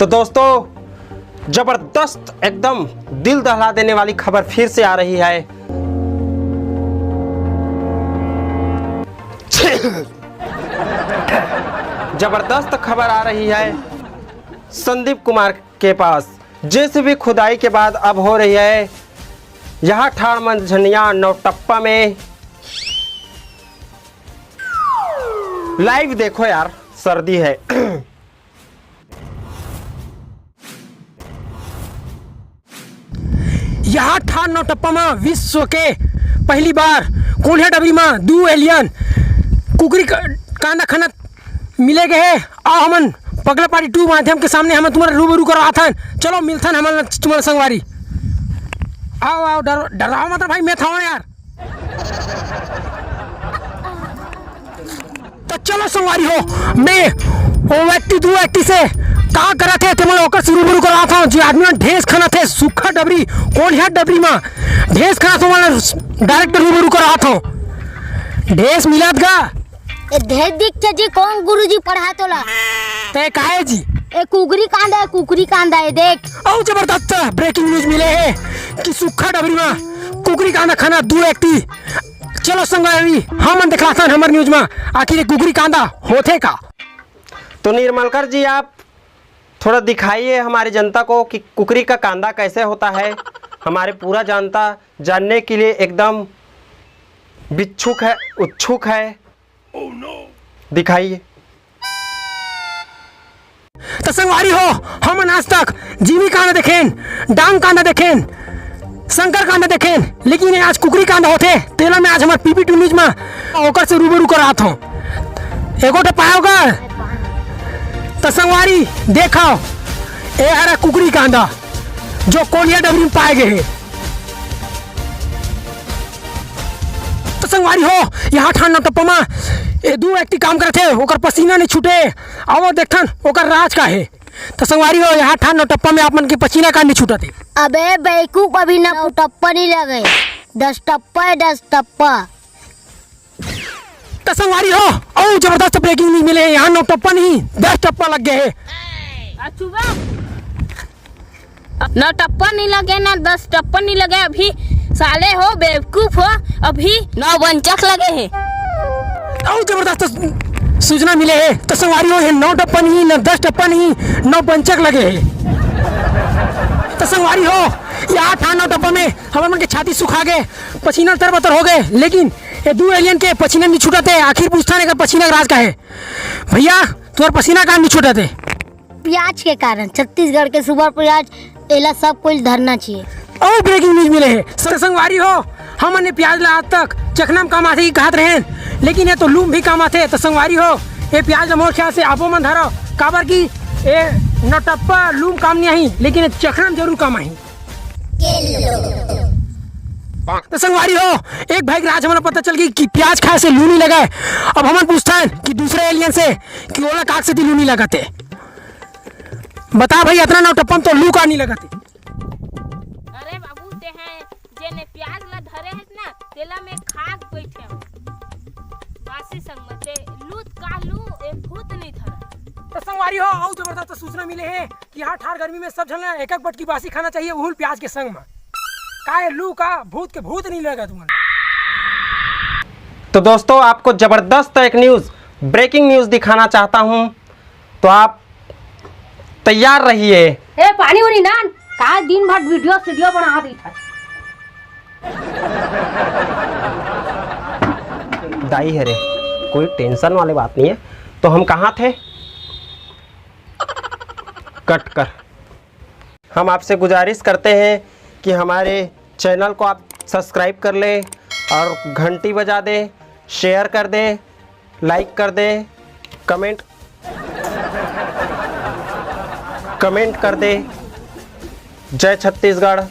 तो दोस्तों जबरदस्त एकदम दिल दहला देने वाली खबर फिर से आ रही है। जबरदस्त खबर आ रही है संदीप कुमार के पास। जेसीबी खुदाई के बाद अब हो रही है यहाँ ठाड़ मंझनिया नौटप्पा में। लाइव देखो यार, सर्दी है। यहाँ ठाड़ नौटप्पा में विश्व के पहली बार कोल्हा डबरी में 2 एलियन कुकरी कांदा खनत मिले गए। आओ हमन पगला पार्टी 2 माध्यम के सामने हम तुम्हारा रूबरू करो आथन। चलो मिलथन हमारा तुम्हारा संगवारी। आओ आओ, डराओ मत भाई, मैं था यार। तो चलो संगवारी हो, मैं वो व्यक्ति 2 व्यक्ति से का करा थे ते मैं ओकर से रूबरू करा था। जो आदमी ने ढेस खाना थे सूखा डबरी कोल्हा डबरी में ढेस खाना तो मैं डायरेक्ट रूबरू करा था। ढेस मिलत गा ढेर दिख जी कौन गुरुजी पढ़ा तोला ते काहे जी ए कुकरी कांदा है देख। और जबरदस्त ब्रेकिंग न्यूज मिले है कि सूखा डबरी में कुकरी कांदा खाना 2 व्यक्ति। चलो संगवारी हम दिखला था हमारे न्यूज में आखिर कुकरी कांदा होते का। तो निर्मलकर जी आप थोड़ा दिखाइए हमारी जनता को कि कुकरी का कांदा कैसे होता है। हमारे पूरा जनता जानने के लिए एकदम उत्सुक है। दिखाइए। तो संगवारी हो हम आज तक जीवी कांदा देखें, डांग कांदा देखें, शंकर कांदा देखें, लेकिन आज कुकरी कांदा होते तेला में आज हमारे पीपी2 न्यूज में ओकर से रूबरू करा था। एगो तो पाओगा तो संगवारी देखो ए हरा कुकरी कांदा जो कोलिया डबरी में पाए गए हैं। तो संगवारी हो यहाँ ठाड़ नौटप्पा में ये 2 व्यक्ति काम करते थे, ओकर पसीना नहीं छूटे। आओ देखन ओकर राज का है। तो संगवारी हो यहाँ ठाड़ नौटप्पा में आप मन के पसीना का नहीं छूटा थे। अबे बेवकूफ, अभी नौटप्पा नहीं लगे, 10 टप्पा है 10 टप्पा। तो संगवारी हो और जबरदस्त ब्रेकिंग न्यूज मिले यहाँ नौटप्पा नहीं 10 टप्पा लग गए हैं। न टप्पा नहीं लगे ना 10 टप्पा नहीं लगे। अभी साले हो बेवकूफ हो, अभी 9 वंचक लगे हैं। और जबरदस्त सूचना मिले है। तो संगवारी हो 9 टप्पा नहीं न 10 टप्पा नहीं 9 वंचक लगे है। तो संगवारी हो यहाँ ठाड़ नौटप्पा में हमारे मन के छाती सुखा गए, पसीना तरबतर हो गए, लेकिन ये 2 एलियन के पसीना नहीं छूटा थे। आखिर पूछता नहीं पसीना का राज का है। भैया तुम्हारा पसीना कहाँ नहीं छूटा थे? प्याज के कारण छत्तीसगढ़ के सुबह प्याज एला सब कुछ धरना चाहिए। और ब्रेकिंग न्यूज मिले है संगवारी हो हमने प्याज ला आज तक चखना में काम आते ही कहते रहे, लेकिन ये तो लूम भी काम आते। तो संगवारी हो ये प्याज मोर ख्याल से आपो मन धरो काबर की ये नौटप्पा लूम काम नहीं आई, लेकिन चखना में जरूर काम आई। तो संगवारी हो एक भाई राज हमें पता चल गई कि प्याज खाए से लू नहीं लगा। अब हम पूछता है कि दूसरे एलियन से कि ओला काग से लू नहीं लगाते। बता भाई इतना नौटप्पा तो लू का नहीं लगाते। अरे बाबू ते हैं जेने प्याज ला धरे है ना तेला में खाक बैठे हो बासी संगमते लूत का लू ए भूत नहीं धरा। तो संगवारी हो और जबरदस्त सूचना मिले है कि यहाँ ठाड़ गर्मी में सब जन एक बटकी बासी खाना चाहिए उहुल प्याज के संग में। का लू का भूत के भूत नहीं लगा तुम्हारा। तो दोस्तों आपको जबरदस्त एक न्यूज़ ब्रेकिंग न्यूज़ दिखाना चाहता हूं, तो आप तैयार रहिए। ए पानी वाली नान का दिन भर वीडियो बना दी था। दाई है रे, कोई टेंशन वाली बात नहीं है। तो हम कहाँ थे? कट कर। हम आपसे गुजारिश करते हैं कि हमारे चैनल को आप सब्सक्राइब कर लें और घंटी बजा दें, शेयर कर दें, लाइक कर दें, कमेंट कर दें। जय छत्तीसगढ़।